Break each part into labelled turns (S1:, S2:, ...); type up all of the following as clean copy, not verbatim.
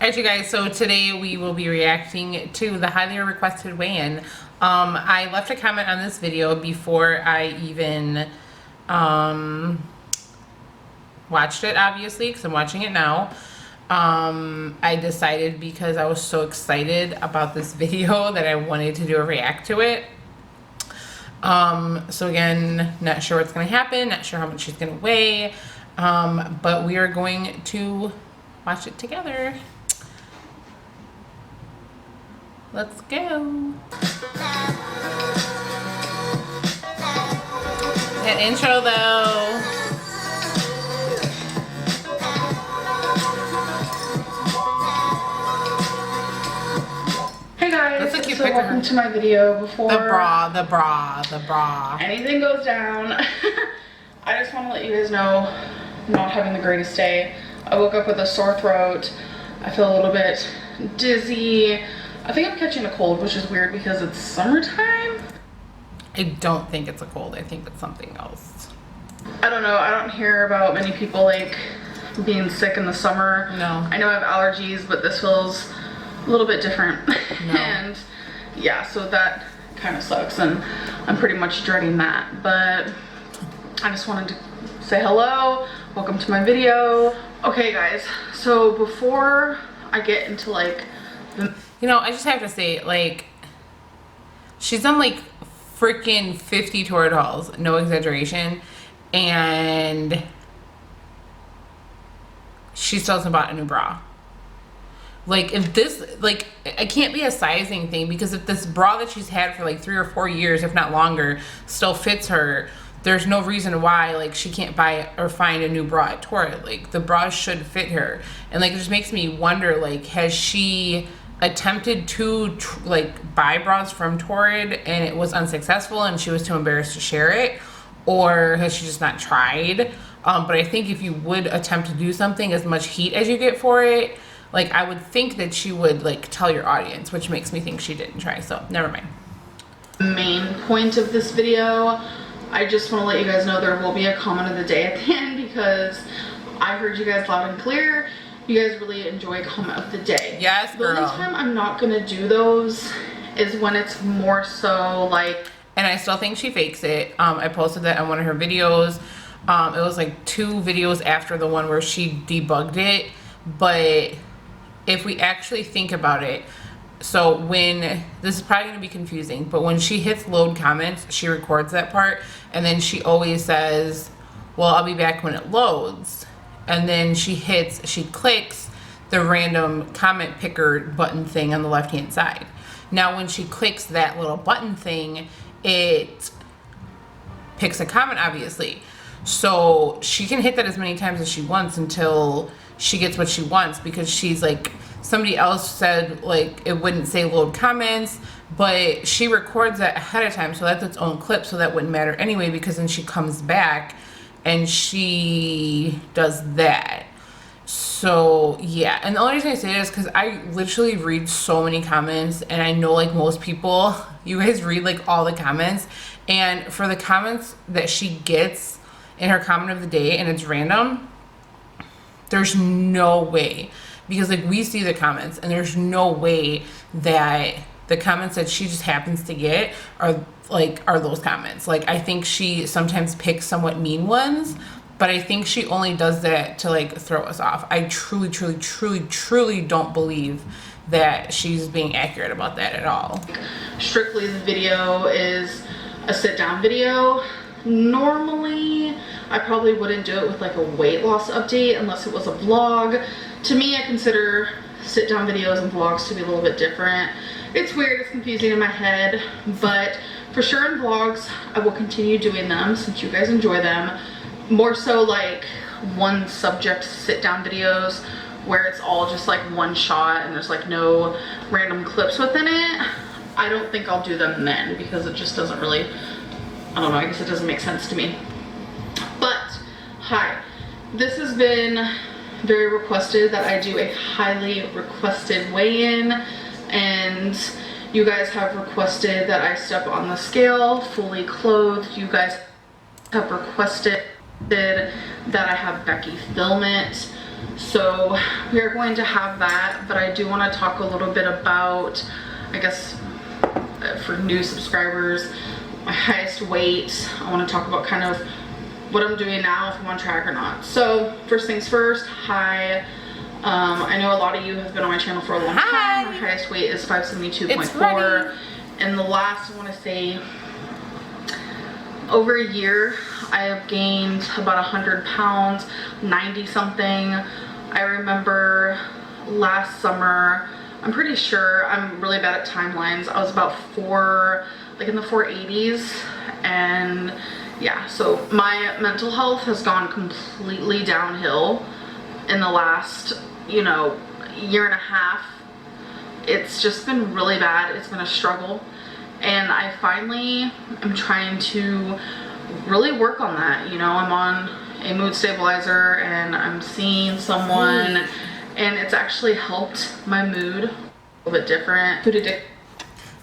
S1: Alright you guys, so today we will be reacting to the highly requested weigh-in. I left a comment on this video before I even watched it, obviously, because I'm watching it now. I decided because I was so excited about this video that I wanted to do a react to it. So again, not sure what's going to happen, not sure how much she's going to weigh, but we are going to watch it together. Let's go. That intro though.
S2: Hey guys,
S1: that's a cute
S2: so
S1: picture.
S2: welcome to my video. Before
S1: the bra
S2: anything goes down, I just want to let you guys know I'm not having the greatest day. I woke up with a sore throat. I feel a little bit dizzy. I think I'm catching a cold, which is weird because it's summertime.
S1: I don't think it's a cold. I think it's something else.
S2: I don't know. I don't hear about many people like being sick in the summer.
S1: No.
S2: I know I have allergies, but this feels a little bit different. No. And yeah, so that kind of sucks, and I'm pretty much dreading that. But I just wanted to say hello. Welcome to my video. Okay guys, so before I get into like
S1: you know, I just have to say, like, she's done like freaking 50 tour hauls, no exaggeration, and she still hasn't bought a new bra. Like, if this, like, it can't be a sizing thing, because if this bra that she's had for like 3 or 4 years, if not longer, still fits her, there's no reason why, like, she can't buy or find a new bra at Torrid. Like, the bra should fit her. And like, it just makes me wonder, like, has she attempted to like buy bras from Torrid and it was unsuccessful and she was too embarrassed to share it, or has she just not tried? But I think if you would attempt to do something, as much heat as you get for it, like, I would think that she would like tell your audience, which makes me think she didn't try. So never mind.
S2: Main point of this video, I just want to let you guys know there will be a comment of the day at the end, because I heard you guys loud and clear. You guys really enjoy comment of the day.
S1: Yes, girl.
S2: The only time I'm not gonna do those is when it's more so like,
S1: and I still think she fakes it. I posted that on one of her videos. It was like 2 videos after the one where she debugged it. But if we actually think about it, so when, this is probably gonna be confusing, but when she hits load comments, she records that part, and then she always says, well, I'll be back when it loads. And then she clicks the random comment picker button thing on the left hand side. Now when she clicks that little button thing, it picks a comment, obviously. So she can hit that as many times as she wants until she gets what she wants, because she's like, somebody else said like it wouldn't say load comments, but she records that ahead of time, so that's its own clip, so that wouldn't matter anyway, because then she comes back and she does that. So yeah, and the only reason I say that is because I literally read so many comments, and I know like most people, you guys read like all the comments, and for the comments that she gets in her comment of the day and it's random, there's no way, because like we see the comments, and there's no way that the comments that she just happens to get are those comments. Like, I think she sometimes picks somewhat mean ones, but I think she only does that to like throw us off. I truly don't believe that she's being accurate about that at all.
S2: Strictly the video is a sit down video. Normally I probably wouldn't do it with like a weight loss update unless it was a vlog. To me, I consider sit down videos and vlogs to be a little bit different. It's weird, it's confusing in my head, but for sure in vlogs I will continue doing them since you guys enjoy them. More so like one subject sit down videos where it's all just like one shot and there's like no random clips within it. I don't think I'll do them then, because it just doesn't really, I don't know, I guess it doesn't make sense to me. But hi, this has been very requested that I do a highly requested weigh-in, and you guys have requested that I step on the scale fully clothed. You guys have requested that I have Becky film it. So we are going to have that, but I do want to talk a little bit about, I guess, for new subscribers, my highest weight. I want to talk about kind of what I'm doing now, if I'm on track or not. So first things first, hi. I know a lot of you have been on my channel for a long time. My highest weight is 572.4. And the last, I want to say, over a year, I have gained about 100 pounds, 90 something. I remember last summer, I'm pretty sure, I'm really bad at timelines, I was about in the 480s, and yeah, so my mental health has gone completely downhill in the last, you know, year and a half. It's just been really bad. It's been a struggle, and I finally am trying to really work on that. You know, I'm on a mood stabilizer and I'm seeing someone, and it's actually helped my mood a little bit different.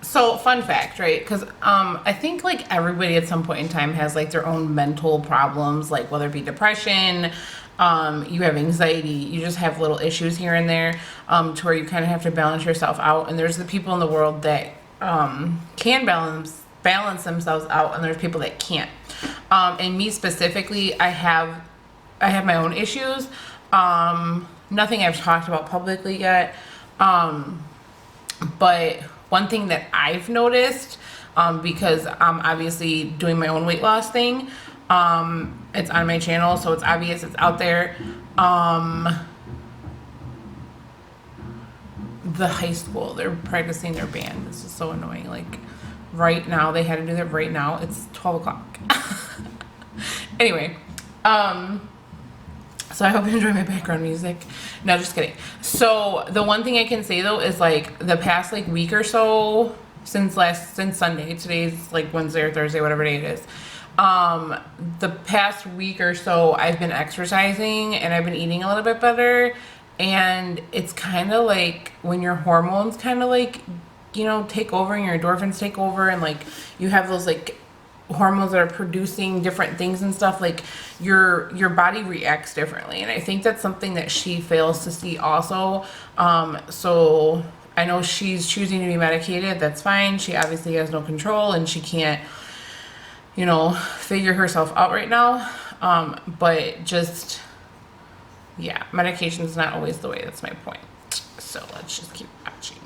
S1: So fun fact, right? Because I think like everybody at some point in time has like their own mental problems, like whether it be depression, you have anxiety, you just have little issues here and there, to where you kind of have to balance yourself out. And there's the people in the world that can balance themselves out, and there's people that can't. And me specifically, I have my own issues. Nothing I've talked about publicly yet. But one thing that I've noticed, because I'm obviously doing my own weight loss thing, it's on my channel, so it's obvious, it's out there. The high school, they're practicing their band. This is so annoying. Like right now, they had to do that right now. It's 12 o'clock. Anyway, so I hope you enjoy my background music. No, just kidding. So the one thing I can say though is like the past like week or so, since Sunday, today's like Wednesday or Thursday, whatever day it is. The past week or so I've been exercising and I've been eating a little bit better, and it's kind of like when your hormones kind of like, you know, take over and your endorphins take over, and like you have those like hormones that are producing different things and stuff, like your body reacts differently. And I think that's something that she fails to see also. So I know she's choosing to be medicated. That's fine. She obviously has no control and she can't, you know, figure herself out right now. But just, yeah, medication is not always the way. That's my point. So let's just keep watching.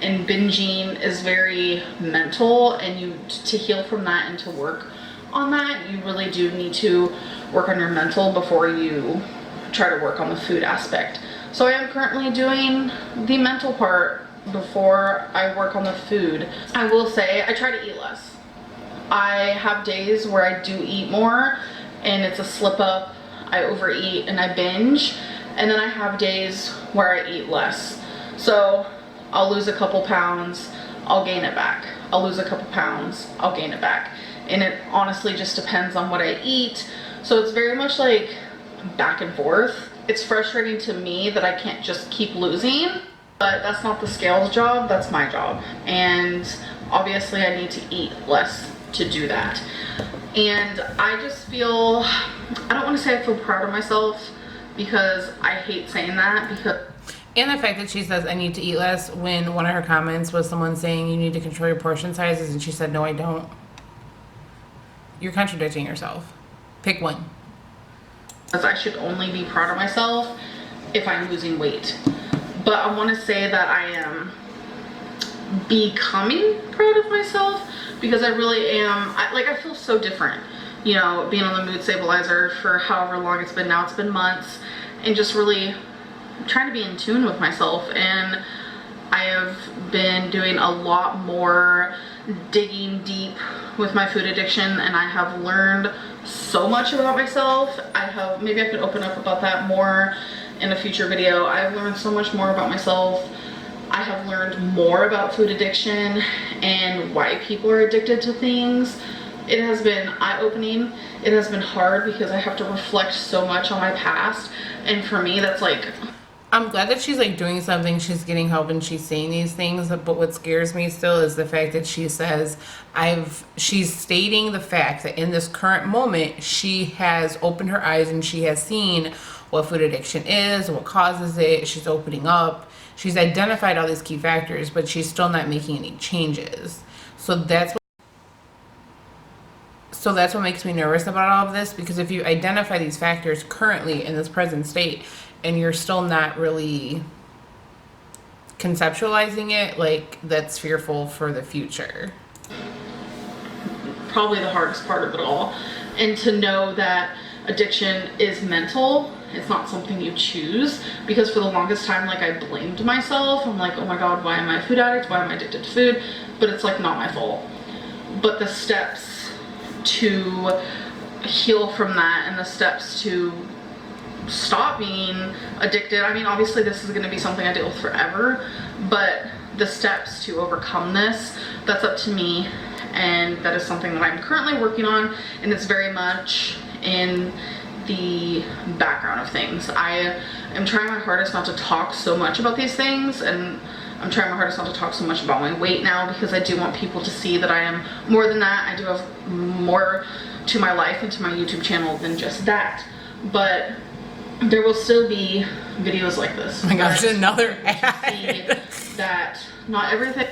S2: And binging is very mental, and to heal from that and to work on that, you really do need to work on your mental before you try to work on the food aspect. So I am currently doing the mental part before I work on the food. I will say I try to eat less. I have days where I do eat more and it's a slip up, I overeat and I binge, and then I have days where I eat less. So I'll lose a couple pounds, I'll gain it back. I'll lose a couple pounds, I'll gain it back. And it honestly just depends on what I eat. So it's very much like back and forth. It's frustrating to me that I can't just keep losing, but that's not the scale's job, that's my job. And obviously I need to eat less to do that. And I just feel, I don't want to say I feel proud of myself, because I hate saying that, because
S1: and the fact that she says I need to eat less when one of her comments was someone saying you need to control your portion sizes, and she said no I don't. You're contradicting yourself. Pick one.
S2: Because I should only be proud of myself if I'm losing weight. But I want to say that I am becoming proud of myself, because I really am. I feel so different, you know, being on the mood stabilizer for however long it's been now. It's been months, and just really trying to be in tune with myself. And I have been doing a lot more digging deep with my food addiction, and I have learned so much about myself. Maybe I could open up about that more in a future video. I've learned so much more about myself. I have learned more about food addiction and why people are addicted to things. It has been eye-opening. It has been hard because I have to reflect so much on my past, and for me that's like,
S1: I'm glad that she's like doing something, she's getting help, and she's saying these things. But what scares me still is the fact that she says she's stating the fact that in this current moment she has opened her eyes and she has seen what food addiction is, what causes it. She's opening up. She's identified all these key factors, but she's still not making any changes. So that's what makes me nervous about all of this, because if you identify these factors currently in this present state and you're still not really conceptualizing it, like, that's fearful for the future.
S2: Probably the hardest part of it all. And to know that addiction is mental, it's not something you choose, because for the longest time, like, I blamed myself. I'm like, oh my god, why am I a food addict? Why am I addicted to food? But it's like not my fault. But the steps to heal from that and the steps to stop being addicted, I mean, obviously this is going to be something I deal with forever, but the steps to overcome this, that's up to me, and that is something that I'm currently working on, and it's very much in the background of things. I am trying my hardest not to talk so much about these things, and I'm trying my hardest not to talk so much about my weight now, because I do want people to see that I am more than that. I do have more to my life and to my YouTube channel than just that, but there will still be videos like this.
S1: Oh my gosh, another ad.
S2: That not everything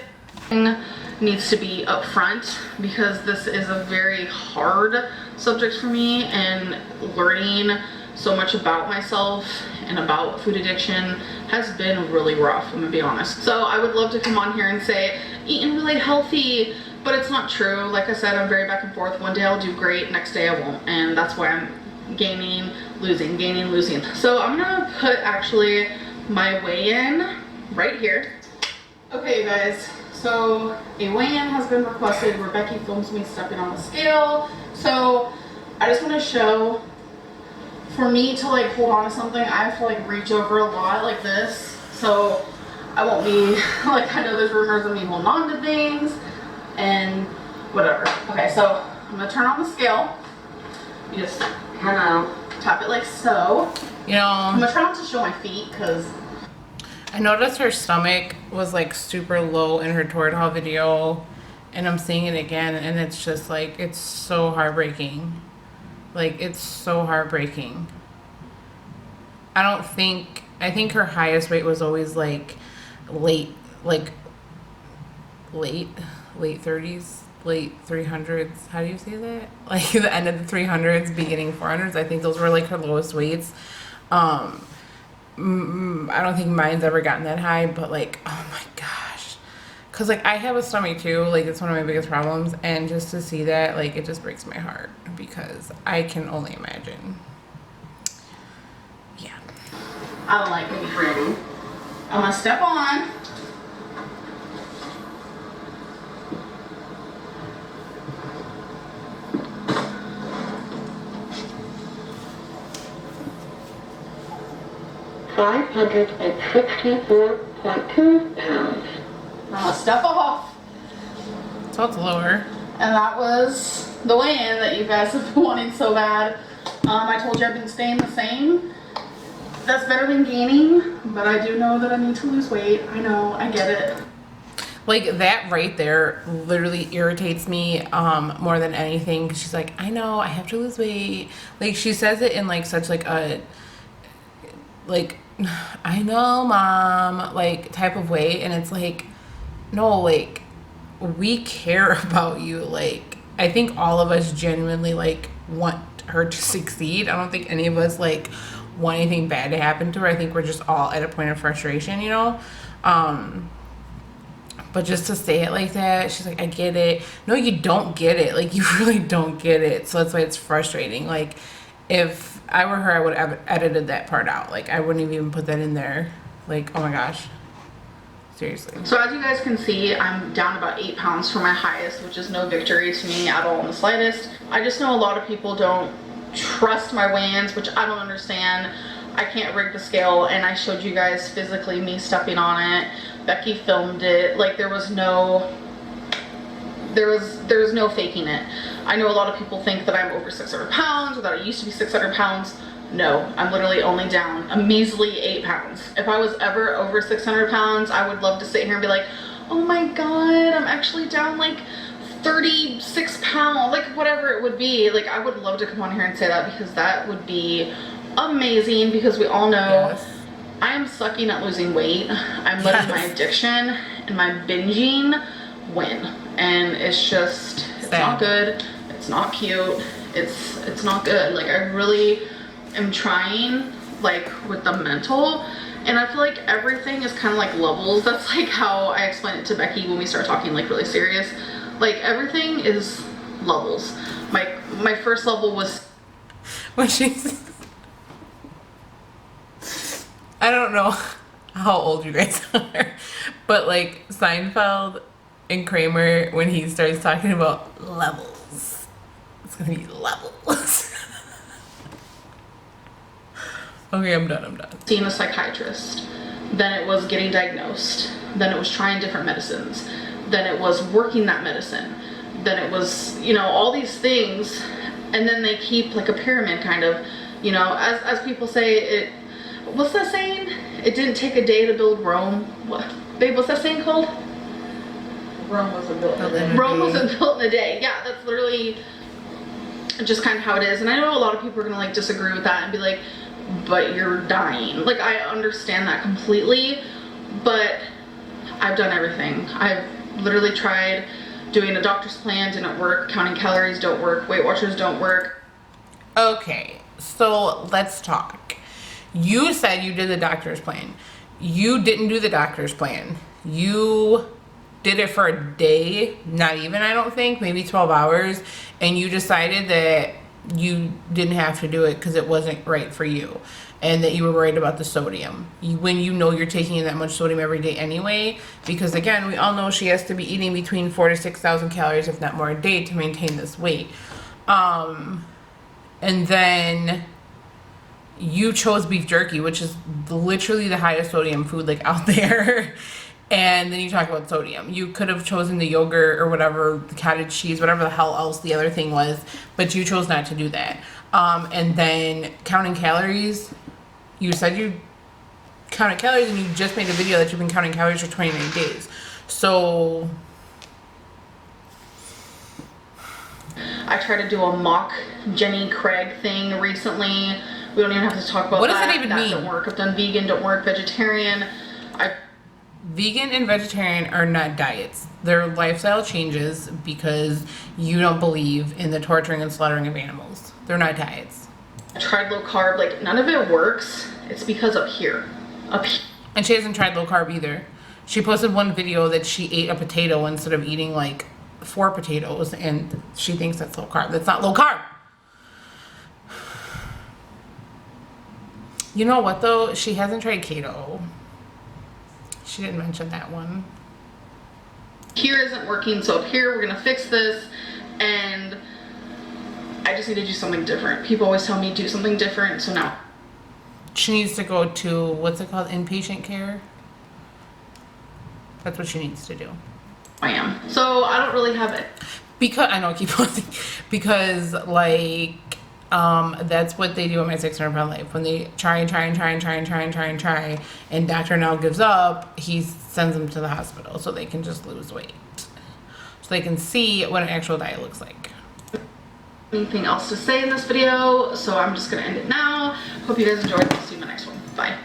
S2: needs to be upfront, because this is a very hard subject for me, and learning so much about myself and about food addiction has been really rough, I'm gonna be honest. So I would love to come on here and say eating really healthy, but it's not true. Like I said, I'm very back and forth. One day I'll do great, next day I won't, and that's why I'm gaining, losing, gaining, losing. So I'm gonna put actually my weigh-in right here. Okay, you guys, so a weigh-in has been requested where Becky films me stepping on the scale. So I just want to show, for me to like hold on to something, I have to like reach over a lot like this. So I won't be like, I know there's rumors of me holding on to things and whatever. Okay, so I'm gonna turn on the scale. You just kind of tap it like so.
S1: You know,
S2: I'm gonna try not to show my feet, because
S1: I noticed her stomach was like super low in her toward haul video, and I'm seeing it again, and it's just like, it's so heartbreaking. Like, it's so heartbreaking. I think her highest weight was always like late 30s, late 300s. How do you say that? Like the end of the 300s, beginning 400s. I think those were like her lowest weights. I don't think mine's ever gotten that high, but like, oh my gosh. Cause like I have a stomach too, like it's one of my biggest problems, and just to see that, like, it just breaks my heart, because I can only imagine. Yeah.
S2: I don't like being ready. I'm gonna step on. £564.2. I'm gonna step off.
S1: So it's lower.
S2: And that was the weigh-in that you guys have been wanting so bad. I told you I've been staying the same. That's better than gaining, but I do know that I need to lose weight. I know, I get it.
S1: Like that right there literally irritates me more than anything. 'Cause she's like, I know I have to lose weight. Like she says it in like such like a like, I know, mom, like type of way, and it's like, no, like we care about you. Like I think all of us genuinely like want her to succeed. I don't think any of us like want anything bad to happen to her. I think we're just all at a point of frustration, you know. But just to say it like that, she's like, I get it. No, you don't get it. Like you really don't get it. So that's why it's frustrating. Like if I were her, I would have edited that part out. Like I wouldn't have even put that in there. Like, oh my gosh. Seriously. So as you guys can see, I'm down about 8 pounds from my highest, which is no victory to me at all in the slightest. I just know a lot of people don't trust my weigh-ins, which I don't understand. I can't rig the scale, and I showed you guys physically me stepping on it. Becky filmed it. Like there was no faking it. I know a lot of people think that I'm over 600 pounds or that I used to be 600 pounds. No, I'm literally only down a measly 8 pounds. If I was ever over 600 pounds, I would love to sit here and be like, oh my god, I'm actually down like 36 pounds, like whatever it would be. Like I would love to come on here and say that, because that would be
S2: amazing because we all know
S1: Yes.
S2: I am sucking at losing weight. I'm letting my addiction and my binging win. And it's just, it's not good. It's not cute. It's not good. Like, I really am trying, like, with the mental. And I feel like everything is kind of like levels. That's like how I explain it to Becky when we start talking like really serious. Like, everything is levels. My first level was
S1: When she's, I don't know how old you guys are, but like Seinfeld and Kramer, when he starts talking about levels, it's gonna be levels. Okay, I'm done.
S2: seeing a psychiatrist. Then it was getting diagnosed. Then it was trying different medicines. Then it was working that medicine. Then it was, you know, all these things. And then they keep like a pyramid kind of, you know, as people say, it, what's that saying? It didn't take a day to build Rome. What, babe, what's that saying called?
S3: Rome wasn't built in a day.
S2: Rome wasn't built in a day. Yeah, that's literally just kind of how it is. And I know a lot of people are gonna like disagree with that and be like, but you're dying. Like, I understand that completely, but I've done everything. I've literally tried doing a doctor's plan, didn't work, counting calories don't work, Weight Watchers don't work.
S1: Okay, so let's talk. You said you did the doctor's plan. You didn't do the doctor's plan. You did it for a day, not even, I don't think, maybe 12 hours, and you decided that you didn't have to do it because it wasn't right for you and that you were worried about the sodium. When you know you're taking in that much sodium every day anyway, because again, we all know she has to be eating between 4,000 to 6,000 calories, if not more, a day to maintain this weight. And then you chose beef jerky, which is literally the highest sodium food like out there. And then you talk about sodium. You could have chosen the yogurt or whatever, the cottage cheese, whatever the hell else the other thing was, but you chose not to do that. And then counting calories, you said you counted calories and you just made a video that you've been counting calories for 29 days. So
S2: I tried to do a mock Jenny Craig thing recently. We don't even have to talk about
S1: what does
S2: that.
S1: it even mean?
S2: That don't work. I've done vegan, don't work, vegetarian.
S1: Vegan and vegetarian are not diets. They're lifestyle changes because you don't believe in the torturing and slaughtering of animals. They're not diets.
S2: I tried low carb, like none of it works. It's because up here.
S1: And she hasn't tried low carb either. She posted one video that she ate a potato instead of eating like 4 potatoes, and she thinks that's low carb. That's not low carb. You know what though? She hasn't tried keto. She didn't mention that one.
S2: Here isn't working, so up here we're gonna fix this, and I just need to do something different. People always tell me do something different, so now
S1: She needs to go to, what's it called, inpatient care? That's what she needs to do.
S2: I am. So I don't really have it.
S1: Because, I know I keep posting, because like, that's what they do in my 600 pound life. When they try, and doctor now gives up, he sends them to the hospital so they can just lose weight. So they can see what an actual diet looks like.
S2: Anything else to say in this video, so I'm just gonna end it now. Hope you guys enjoyed. I'll see you in my next one. Bye.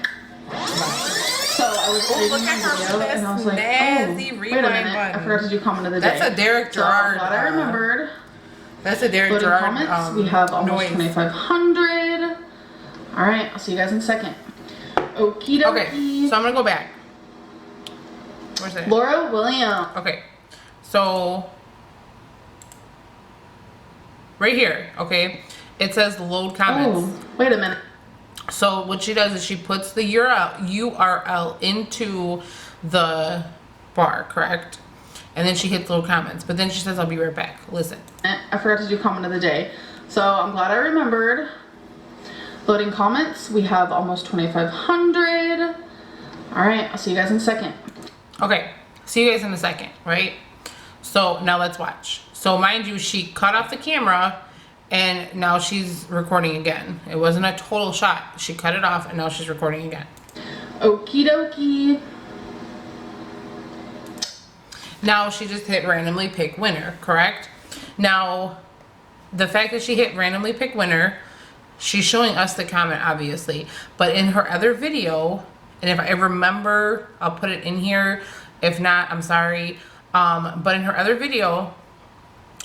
S2: So I was editing my video and I was like, oh, wait a minute, I forgot to do comment of the day.
S1: That's a Derek Gerard.
S2: So I'm glad I remembered.
S1: That's a Derek
S2: Loading
S1: Gerard
S2: comments. We have almost
S1: noise.
S2: 2,500. All right, I'll see you guys in a second. Okie dokie.
S1: Okay, so I'm gonna go back. Where's it?
S2: Laura William.
S1: Okay, so right here, okay, it says load comments.
S2: Oh, wait a minute.
S1: So what she does is she puts the URL into the bar, correct? And then she hits load comments, but then she says, I'll be right back. Listen.
S2: I forgot to do comment of the day. So I'm glad I remembered. Loading comments. We have almost 2,500. All right, I'll see you guys in a second.
S1: Okay, see you guys in a second, right? So now let's watch. So mind you, she cut off the camera and now she's recording again. It wasn't a total shot. She cut it off and now she's recording again.
S2: Okie dokie.
S1: Now she just hit randomly pick winner, correct? Now, the fact that she hit randomly pick winner, she's showing us the comment, obviously, but in her other video, and if I remember, I'll put it in here. If not, I'm sorry. But in her other video,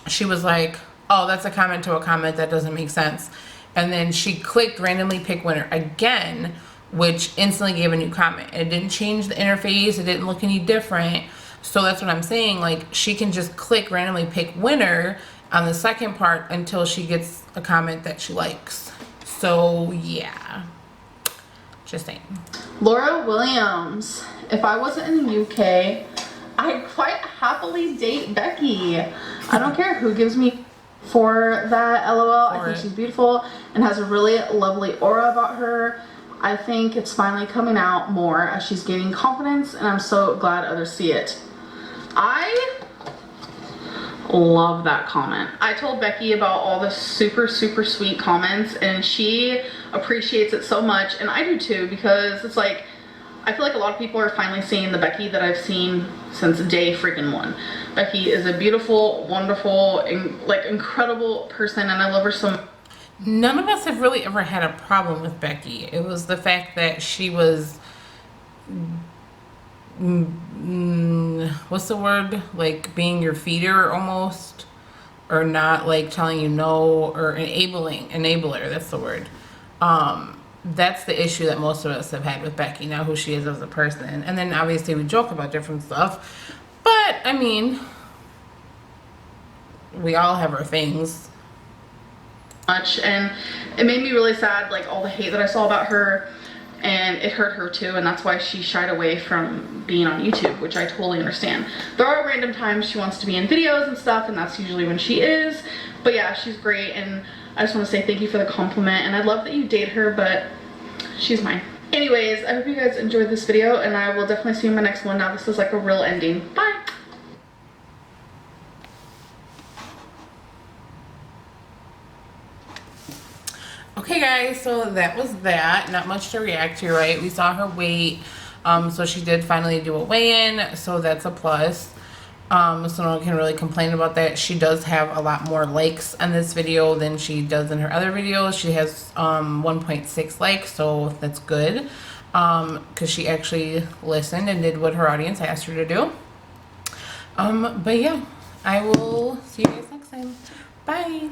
S1: she was like, oh, that's a comment to a comment, that doesn't make sense. And then she clicked randomly pick winner again, which instantly gave a new comment. It didn't change the interface, it didn't look any different. So that's what I'm saying, like, she can just click randomly pick winner on the second part until she gets a comment that she likes. So yeah, just saying.
S2: Laura Williams, if I wasn't in the UK, I'd quite happily date Becky. I don't care who gives me for that, LOL. I think she's beautiful and has a really lovely aura about her. I think it's finally coming out more as she's gaining confidence, and I'm so glad others see it. I love that comment. I told Becky about all the super sweet comments, and she appreciates it so much, and I do too, because it's like, I feel like a lot of people are finally seeing the Becky that I've seen since day freaking one. Becky is a beautiful, wonderful, and like incredible person, and I love her so much.
S1: None of us have really ever had a problem with Becky. It was the fact that she was, what's the word? Like being your feeder almost, or not like telling you no, or enabler, that's the word. That's the issue that most of us have had with Becky, now who she is as a person. And then obviously we joke about different stuff, but I mean, we all have our things.
S2: And it made me really sad, like all the hate that I saw about her, and it hurt her too, and that's why she shied away from being on YouTube, which I totally understand. There are random times she wants to be in videos and stuff, and that's usually when she is, but yeah, she's great, and I just want to say thank you for the compliment, and I love that you date her, but she's mine. Anyways, I hope you guys enjoyed this video, and I will definitely see you in my next one. Now this is like a real ending. Bye!
S1: Okay guys, so that was that. Not much to react to, right? We saw her weight, so she did finally do a weigh-in, so that's a plus. So no one can really complain about that. She does have a lot more likes on this video than she does in her other videos. She has 1.6 likes, so that's good, because she actually listened and did what her audience asked her to do. But yeah, I will see you guys next time. Bye.